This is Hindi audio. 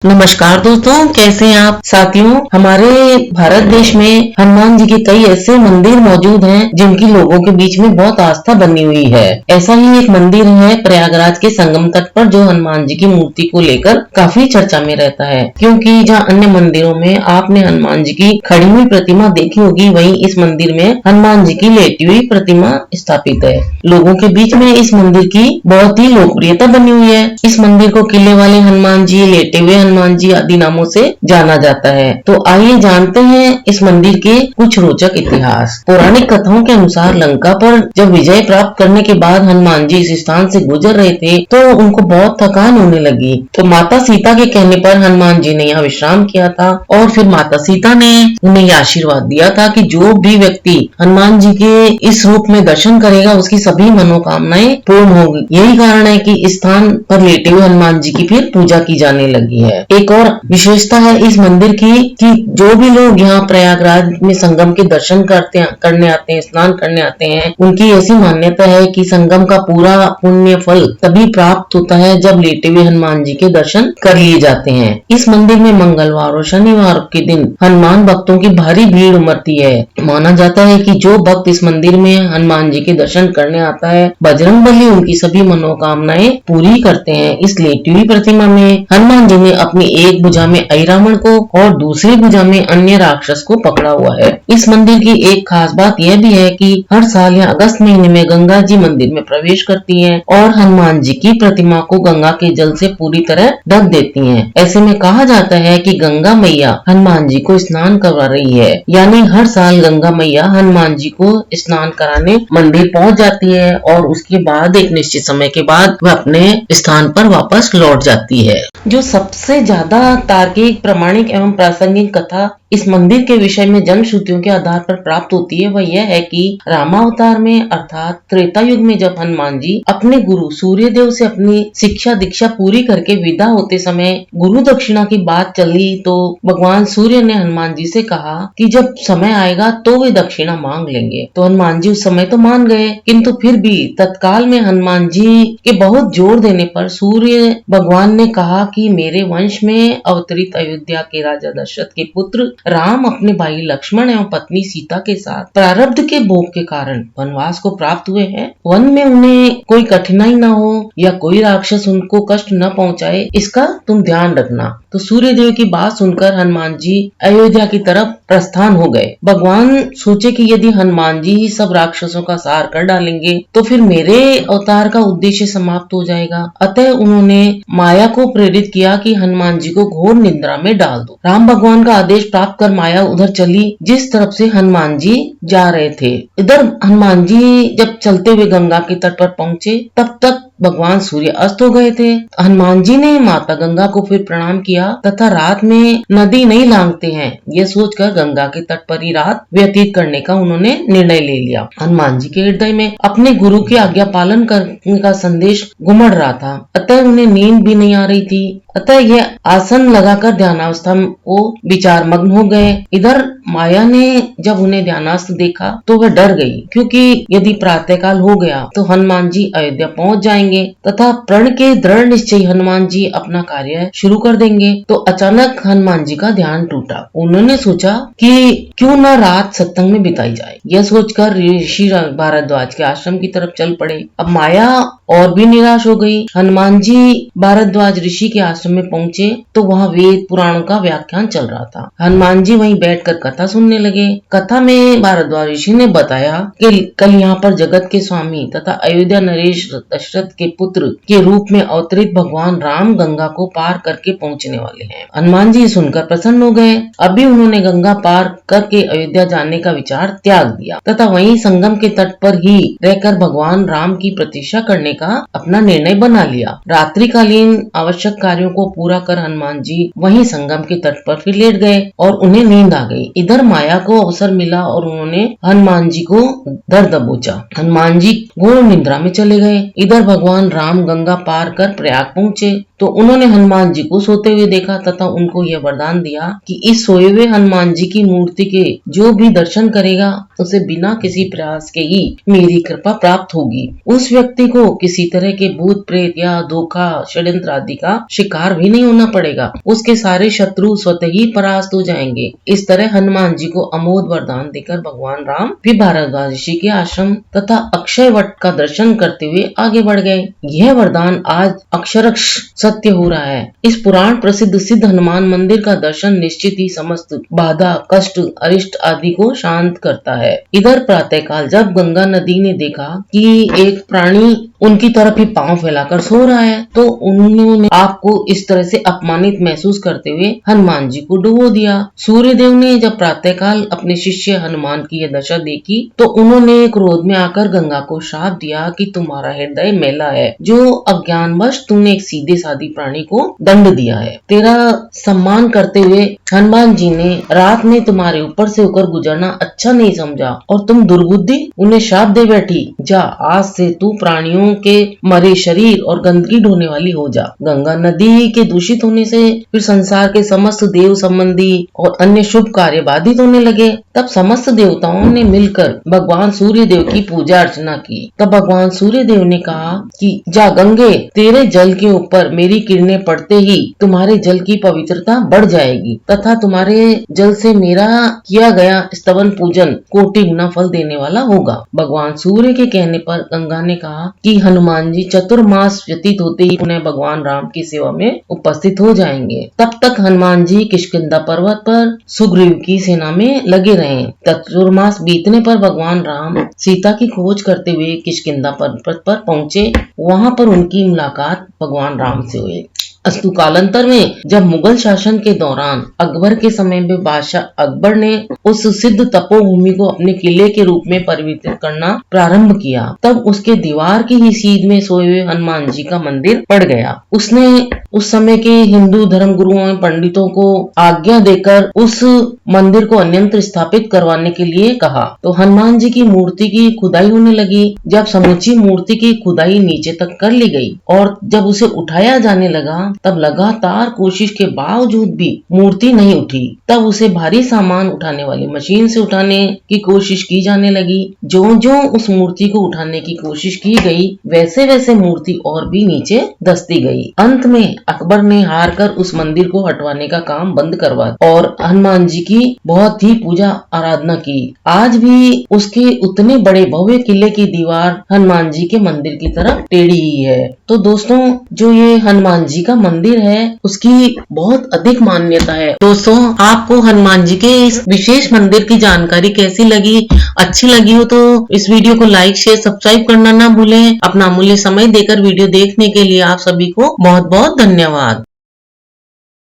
नमस्कार दोस्तों, कैसे हैं आप साथियों। हमारे भारत देश में हनुमान जी के कई ऐसे मंदिर मौजूद हैं जिनकी लोगों के बीच में बहुत आस्था बनी हुई है। ऐसा ही एक मंदिर है प्रयागराज के संगम तट पर जो हनुमान जी की मूर्ति को लेकर काफी चर्चा में रहता है, क्योंकि जहाँ अन्य मंदिरों में आपने हनुमान जी की खड़ी हुई प्रतिमा देखी होगी, वहीं इस मंदिर में हनुमान जी की लेटी हुई प्रतिमा स्थापित है। लोगों के बीच में इस मंदिर की बहुत ही लोकप्रियता बनी हुई है। इस मंदिर को किले वाले हनुमान जी, लेटे हुए हनुमान जी आदि नामों से जाना जाता है। तो आइए जानते हैं इस मंदिर के कुछ रोचक इतिहास। पौराणिक कथाओं के अनुसार लंका पर जब विजय प्राप्त करने के बाद हनुमान जी इस स्थान से गुजर रहे थे तो उनको बहुत थकान होने लगी। तो माता सीता के कहने पर हनुमान जी ने यहाँ विश्राम किया था और फिर माता सीता ने उन्हें यह आशीर्वाद दिया था कि जो भी व्यक्ति हनुमान जी के इस रूप में दर्शन करेगा उसकी सभी मनोकामनाएं पूर्ण होगी। यही कारण है कि इस स्थान पर लेटे हुए हनुमान जी की फिर पूजा की जाने लगी है। एक और विशेषता है इस मंदिर की कि जो भी लोग यहाँ प्रयागराज में संगम के दर्शन करने आते हैं, स्नान करने आते हैं, उनकी ऐसी मान्यता है कि संगम का पूरा पुण्य फल तभी प्राप्त होता है जब लेटे हुए हनुमान जी के दर्शन कर लिए जाते हैं। इस मंदिर में मंगलवार और शनिवार के दिन हनुमान भक्तों की भारी भीड़ उमड़ती है। माना जाता है कि जो भक्त इस मंदिर में हनुमान जी के दर्शन करने आता है, बजरंगबली उनकी सभी मनोकामनाएं पूरी करते हैं। इस लेटी हुई प्रतिमा में हनुमान जी ने अपनी एक भुजा में अहिरावण को और दूसरी भुजा में अन्य राक्षस को पकड़ा हुआ है। इस मंदिर की एक खास बात यह भी है कि हर साल या अगस्त महीने में गंगा जी मंदिर में प्रवेश करती हैं और हनुमान जी की प्रतिमा को गंगा के जल से पूरी तरह ढक देती हैं। ऐसे में कहा जाता है कि गंगा मैया हनुमान जी को स्नान करवा रही है, यानी हर साल गंगा मैया हनुमान जी को स्नान कराने मंदिर पहुंच जाती है और उसके बाद एक निश्चित समय के बाद वह अपने स्थान पर वापस लौट जाती है। जो सबसे ज्यादा तार्किक, प्रामाणिक एवं प्रासंगिक कथा इस मंदिर के विषय में जन श्रुतियों के आधार पर प्राप्त होती है वह यह है कि रामावतार में अर्थात त्रेता युग में जब हनुमान जी अपने गुरु सूर्यदेव से अपनी शिक्षा दीक्षा पूरी करके विदा होते समय गुरु दक्षिणा की बात चली तो भगवान सूर्य ने हनुमान जी से कहा कि जब समय आएगा तो वे दक्षिणा मांग लेंगे। तो हनुमान जी उस समय तो मान गए, किंतु फिर भी तत्काल में हनुमान जी के बहुत जोर देने पर सूर्य भगवान ने कहा कि मेरे वंश में अवतरित अयोध्या के राजा दशरथ के पुत्र राम अपने भाई लक्ष्मण एवं पत्नी सीता के साथ प्रारब्ध के भोग के कारण वनवास को प्राप्त हुए हैं। वन में उन्हें कोई कठिनाई न हो या कोई राक्षस उनको कष्ट न पहुंचाए, इसका तुम ध्यान रखना। तो सूर्यदेव की बात सुनकर हनुमान जी अयोध्या की तरफ प्रस्थान हो गए। भगवान सोचे कि यदि हनुमान जी ही सब राक्षसों का सार कर डालेंगे तो फिर मेरे अवतार का उद्देश्य समाप्त हो जाएगा। अतः उन्होंने माया को प्रेरित किया कि हनुमान जी को घोर निद्रा में डाल दो। राम भगवान का आदेश प्राप्त कर माया उधर चली जिस तरफ से हनुमान जी जा रहे थे। इधर हनुमान जी जब चलते हुए गंगा के तट पर पहुंचे तब तक भगवान सूर्य अस्त हो गए थे। हनुमान जी ने माता गंगा को फिर प्रणाम किया तथा रात में नदी नहीं लांघते हैं यह सोचकर गंगा के तट पर ही रात व्यतीत करने का उन्होंने निर्णय ले लिया। हनुमान जी के हृदय में अपने गुरु की आज्ञा पालन करने का संदेश घुमड़ रहा था, अतः उन्हें नींद भी नहीं आ रही थी। अतः यह आसन लगाकर ध्यानावस्था को विचार मग्न हो गए। इधर माया ने जब उन्हें ध्यानास्थ देखा तो वह डर गई, क्योंकि यदि प्रातःकाल हो गया तो हनुमान जी अयोध्या पहुंच जाएंगे तथा प्रण के दृढ़ निश्चय हनुमान जी अपना कार्य शुरू कर देंगे। तो अचानक हनुमान जी का ध्यान टूटा। उन्होंने सोचा कि क्यों न रात सत्संग में बिताई जाए। यह सोचकर ऋषि भारद्वाज के आश्रम की तरफ चल पड़े। अब माया और भी निराश हो गई। हनुमान जी भारद्वाज ऋषि के आश्रम में पहुंचे तो वहाँ वेद पुराणों का व्याख्यान चल रहा था। हनुमान जी वहीं बैठकर कथा सुनने लगे। कथा में भारद्वाज ऋषि ने बताया कि कल यहाँ पर जगत के स्वामी तथा अयोध्या नरेश दशरथ के पुत्र के रूप में अवतरित भगवान राम गंगा को पार करके पहुंचने वाले हैं। हनुमान जी सुनकर प्रसन्न हो गए। अभी उन्होंने गंगा पार करके अयोध्या जाने का विचार त्याग दिया तथा वहीं संगम के तट पर ही रहकर भगवान राम की प्रतीक्षा करने का अपना निर्णय बना लिया। रात्रिकालीन आवश्यक कार्यों को पूरा कर हनुमान जी वहीं संगम के तट पर फिर लेट गए और उन्हें नींद आ गई। इधर माया को अवसर मिला और उन्होंने हनुमान जी को दर दबोचा। हनुमान जी घोर निद्रा में चले गए। इधर भगवान राम गंगा पार कर प्रयाग पहुंचे तो उन्होंने हनुमान जी को सोते हुए देखा तथा उनको यह वरदान दिया कि इस सोए हुए हनुमान जी की मूर्ति के जो भी दर्शन करेगा उसे बिना किसी प्रयास के ही मेरी कृपा प्राप्त होगी। उस व्यक्ति को किसी तरह के भूत प्रेत या धोखा षड्यंत्र आदि का शिकार भी नहीं होना पड़ेगा। उसके सारे शत्रु स्वतः ही परास्त हो जाएंगे। इस तरह हनुमान जी को अमोघ वरदान देकर भगवान राम भी भारद्वाज ऋषि के आश्रम तथा अक्षय वट का दर्शन करते हुए आगे बढ़ गए। यह वरदान आज अक्षरश सत्य हो रहा है। इस पुराण प्रसिद्ध सिद्ध हनुमान मंदिर का दर्शन निश्चित ही समस्त बाधा कष्ट अरिष्ट आदि को शांत करता है। इधर प्रातःकाल जब गंगा नदी ने देखा कि एक प्राणी उनकी तरफ ही पांव फैलाकर सो रहा है तो उन्होंने आपको इस तरह से अपमानित महसूस करते हुए हनुमान जी को डुबो दिया। सूर्य देव ने जब प्रातःकाल अपने शिष्य हनुमान की यह दशा देखी तो उन्होंने क्रोध में आकर गंगा को श्राप दिया कि तुम्हारा हृदय मैला है, जो अज्ञानवश तुमने एक सीधे साधी प्राणी को दंड दिया है। तेरा सम्मान करते हुए हनुमान जी ने रात में तुम्हारे ऊपर से होकर गुजरना अच्छा नहीं समझा और तुम दुर्बुद्धि उन्हें श्राप दे बैठी। जा, आज से तू प्राणियों के मरे शरीर और गंदगी ढोने वाली हो जा। गंगा नदी के दूषित होने से फिर संसार के समस्त देव संबंधी और अन्य शुभ कार्य बाधित होने लगे। तब समस्त देवताओं ने मिलकर भगवान सूर्य देव की पूजा अर्चना की। तब भगवान सूर्य देव ने कहा कि जा गंगे, तेरे जल के ऊपर मेरी किरणें पड़ते ही तुम्हारे जल की पवित्रता बढ़ जाएगी तथा तुम्हारे जल से मेरा किया गया स्तवन पूजन कोटि गुना फल देने वाला होगा। भगवान सूर्य के कहने पर गंगा ने कहा कि हनुमान जी चतुर्मास व्यतीत होते ही पुनः भगवान राम की सेवा में उपस्थित हो जाएंगे। तब तक हनुमान जी किष्किंधा पर्वत पर सुग्रीव की सेना में लगे रहे। चतुर्मास बीतने पर भगवान राम सीता की खोज करते हुए किष्किंधा पर्वत पर पहुंचे। वहां पर उनकी मुलाकात भगवान राम से हुई। अस्तु कालांतर में जब मुगल शासन के दौरान अकबर के समय में बादशाह अकबर ने उस सिद्ध तपोभूमि को अपने किले के रूप में परिवर्तित करना प्रारंभ किया, तब उसके दीवार की ही सीध में सोए हुए हनुमान जी का मंदिर पड़ गया। उसने उस समय के हिंदू धर्म गुरुओं एवं पंडितों को आज्ञा देकर उस मंदिर को अन्यंत्र स्थापित करवाने के लिए कहा। तो हनुमान जी की मूर्ति की खुदाई होने लगी। जब समूची मूर्ति की खुदाई नीचे तक कर ली गई और जब उसे उठाया जाने लगा तब लगातार कोशिश के बावजूद भी मूर्ति नहीं उठी। तब उसे भारी सामान उठाने वाली मशीन से उठाने की कोशिश की जाने लगी। जो जो उस मूर्ति को उठाने की कोशिश की गई वैसे वैसे मूर्ति और भी नीचे धंसती गई। अंत में अकबर ने हार कर उस मंदिर को हटवाने का काम बंद करवा और हनुमान जी की बहुत ही पूजा आराधना की। आज भी उसके उतने बड़े भव्य किले की दीवार हनुमान जी के मंदिर की तरफ टेढ़ी ही है। तो दोस्तों, जो ये हनुमान जी का मंदिर है उसकी बहुत अधिक मान्यता है। दोस्तों, आपको हनुमान जी के इस विशेष मंदिर की जानकारी कैसी लगी? अच्छी लगी हो तो इस वीडियो को लाइक शेयर सब्सक्राइब करना ना भूलें। अपना अमूल्य समय देकर वीडियो देखने के लिए आप सभी को बहुत बहुत धन्यवाद।